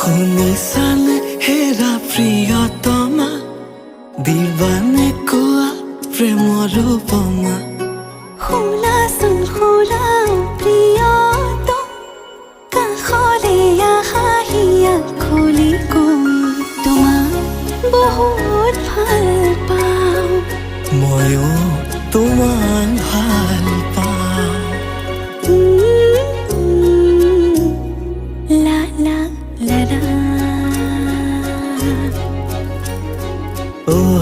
শুনিছানে হেৰা প্ৰিয়তমা, দিবানে কোৱা প্ৰেমৰ উপমা। শুনাচোন শুনা প্ৰিয়তম, কাষলে আহাহিয়া খুলি কম, তোমাক বহুত ভাল পাওঁ। ময়ো তোমাক ভাল পাওঁ। লা লা লা লা। অ'